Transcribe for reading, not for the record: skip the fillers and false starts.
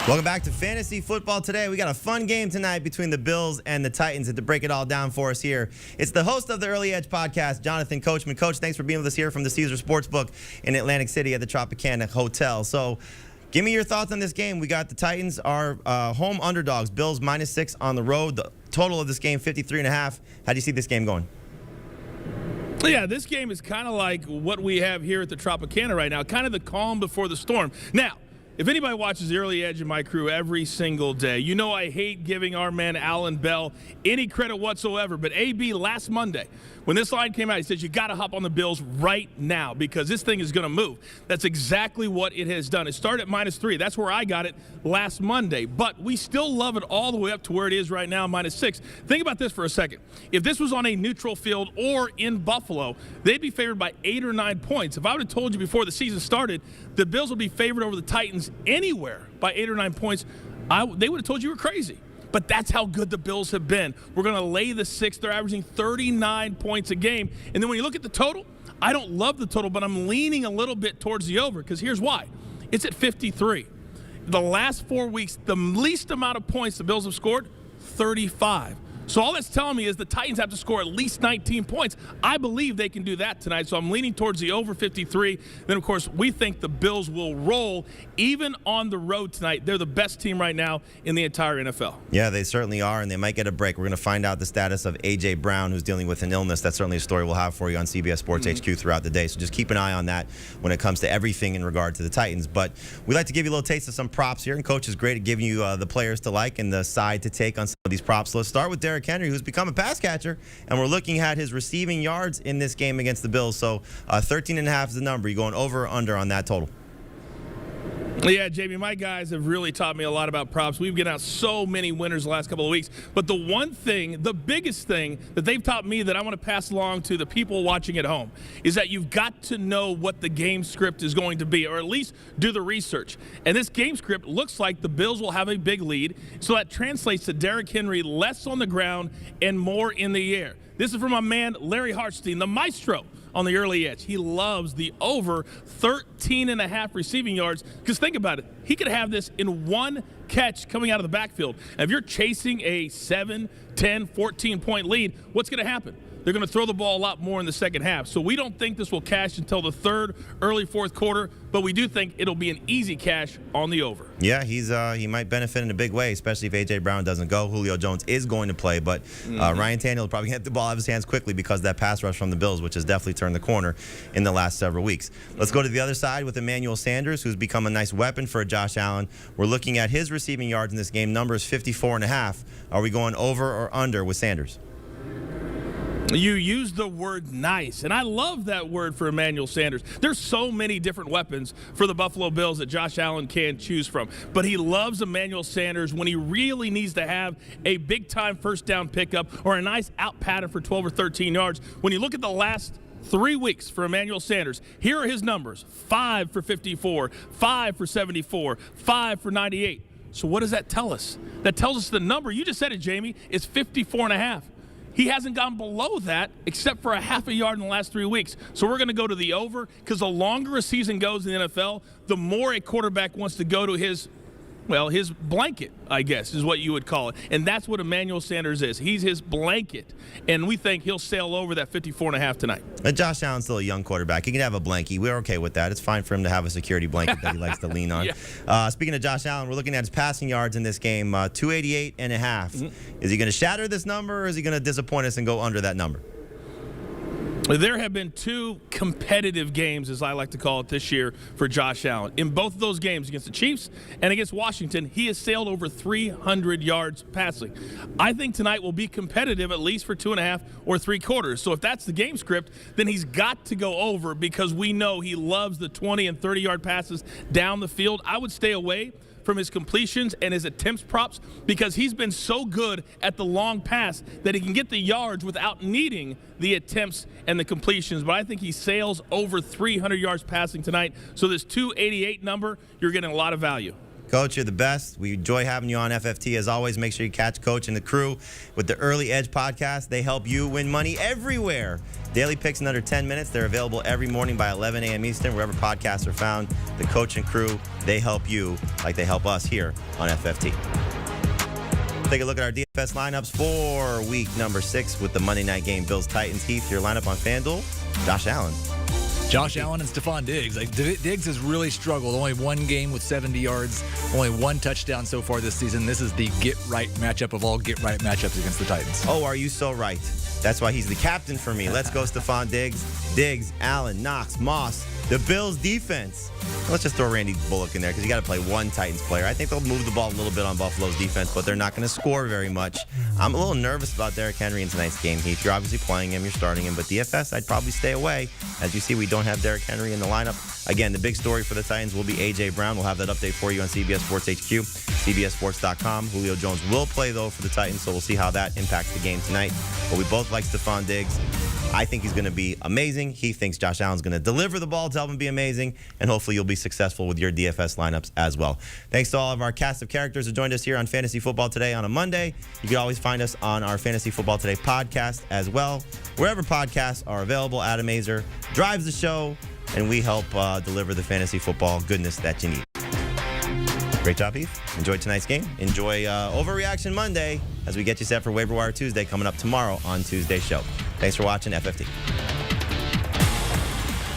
Welcome back to Fantasy Football Today. We got a fun game tonight between the Bills and the Titans. And to break it all down for us here, it's the host of the Early Edge podcast, Jonathan Coachman. Coach, thanks for being with us here from the Caesar Sportsbook in Atlantic City at the Tropicana Hotel. So give me your thoughts on this game. We got the Titans are home underdogs. Bills -6 on the road. The total of this game, 53.5. How do you see this game going? Yeah, this game is kind of like what we have here at the Tropicana right now, kind of the calm before the storm. Now, if anybody watches the Early Edge and my crew every single day, you know I hate giving our man Alan Bell any credit whatsoever. But AB last Monday, when this line came out, he says you got to hop on the Bills right now because this thing is going to move. That's exactly what it has done. It started at -3. That's where I got it last Monday. But we still love it all the way up to where it is right now, -6. Think about this for a second. If this was on a neutral field or in Buffalo, they'd be favored by 8 or 9 points. If I would have told you before the season started the Bills would be favored over the Titans anywhere by 8 or 9 points, they would have told you were crazy. But that's how good the Bills have been. We're going to lay the 6. They're averaging 39 points a game. And then when you look at the total, I don't love the total, but I'm leaning a little bit towards the over because here's why. It's at 53. The last 4 weeks, the least amount of points the Bills have scored, 35. So all that's telling me is the Titans have to score at least 19 points. I believe they can do that tonight, so I'm leaning towards the over 53. Then, of course, we think the Bills will roll even on the road tonight. They're the best team right now in the entire NFL. Yeah, they certainly are, and they might get a break. We're going to find out the status of A.J. Brown, who's dealing with an illness. That's certainly a story we'll have for you on CBS Sports HQ throughout the day. So just keep an eye on that when it comes to everything in regard to the Titans. But we like to give you a little taste of some props here, and Coach is great at giving you the players to like and the side to take on some of these props. So let's start with Derrick Henry, who's become a pass catcher, and we're looking at his receiving yards in this game against the Bills. So 13.5 is the number. You going over or under on that total? Yeah, Jamie, my guys have really taught me a lot about props. We've given out so many winners the last couple of weeks. But the one thing, the biggest thing that they've taught me that I want to pass along to the people watching at home is that you've got to know what the game script is going to be, or at least do the research. And this game script looks like the Bills will have a big lead, so that translates to Derrick Henry less on the ground and more in the air. This is from my man Larry Hartstein, the maestro on the Early Edge. He loves the over 13.5 receiving yards because think about it. He could have this in one catch coming out of the backfield. And if you're chasing a 7, 10, 14-point lead, what's going to happen? They're going to throw the ball a lot more in the second half. So we don't think this will cash until the third, early fourth quarter, but we do think it'll be an easy cash on the over. Yeah, he might benefit in a big way, especially if A.J. Brown doesn't go. Julio Jones is going to play, but Ryan Tannehill will probably get the ball out of his hands quickly because of that pass rush from the Bills, which has definitely turned the corner in the last several weeks. Let's go to the other side with Emmanuel Sanders, who's become a nice weapon for Josh Allen. We're looking at his receiving yards in this game. Number is 54.5. Are we going over or under with Sanders? You used the word nice, and I love that word for Emmanuel Sanders. There's so many different weapons for the Buffalo Bills that Josh Allen can choose from, but he loves Emmanuel Sanders when he really needs to have a big-time first down pickup or a nice out pattern for 12 or 13 yards. When you look at the last 3 weeks for Emmanuel Sanders, here are his numbers: 5 for 54, 5 for 74, 5 for 98. So what does that tell us? That tells us the number, you just said it, Jamie, is 54.5. He hasn't gone below that except for a half a yard in the last 3 weeks. So we're going to go to the over because the longer a season goes in the NFL, the more a quarterback wants to go to his blanket, I guess, is what you would call it. And that's what Emmanuel Sanders is. He's his blanket. And we think he'll sail over that 54.5 tonight. And Josh Allen's still a young quarterback. He can have a blankie. We're okay with that. It's fine for him to have a security blanket that he likes to lean on. Yeah. Speaking of Josh Allen, we're looking at his passing yards in this game, 288.5. Is he going to shatter this number, or is he going to disappoint us and go under that number? There have been 2 competitive games, as I like to call it, this year for Josh Allen. In both of those games, against the Chiefs and against Washington, he has sailed over 300 yards passing. I think tonight will be competitive at least for 2.5 or 3 quarters. So if that's the game script, then he's got to go over because we know he loves the 20 and 30-yard passes down the field. I would stay away from his completions and his attempts props because he's been so good at the long pass that he can get the yards without needing the attempts and the completions. But I think he sails over 300 yards passing tonight. So this 288 number, you're getting a lot of value. Coach, you're the best. We enjoy having you on FFT. As always, make sure you catch Coach and the crew with the Early Edge podcast. They help you win money everywhere. Daily picks in under 10 minutes. They're available every morning by 11 a.m. Eastern, wherever podcasts are found. The Coach and crew, they help you like they help us here on FFT. Take a look at our DFS lineups for week number 6 with the Monday night game Bills-Titans. Heath, your lineup on FanDuel, Josh Allen. Josh Allen and Stephon Diggs. Diggs has really struggled. Only one game with 70 yards, only one touchdown so far this season. This is the get-right matchup of all get-right matchups against the Titans. Oh, are you so right? That's why he's the captain for me. Let's go Stephon Diggs. Diggs, Allen, Knox, Moss, the Bills defense. Let's just throw Randy Bullock in there because you got to play one Titans player. I think they'll move the ball a little bit on Buffalo's defense, but they're not going to score very much. I'm a little nervous about Derrick Henry in tonight's game, Heath. You're obviously playing him, you're starting him, but DFS, I'd probably stay away. As you see, we don't have Derrick Henry in the lineup. Again, the big story for the Titans will be A.J. Brown. We'll have that update for you on CBS Sports HQ, CBSSports.com. Julio Jones will play, though, for the Titans, so we'll see how that impacts the game tonight. But we both like Stephon Diggs. I think he's going to be amazing. He thinks Josh Allen's going to deliver the ball to help him be amazing, and hopefully you'll be successful with your DFS lineups as well. Thanks to all of our cast of characters who joined us here on Fantasy Football Today on a Monday. You can always find us on our Fantasy Football Today podcast as well. Wherever podcasts are available, Adam Azer drives the show, and we help deliver the fantasy football goodness that you need. Great job, Heath. Enjoy tonight's game. Enjoy Overreaction Monday as we get you set for Waiver Wire Tuesday coming up tomorrow on Tuesday's show. Thanks for watching FFT.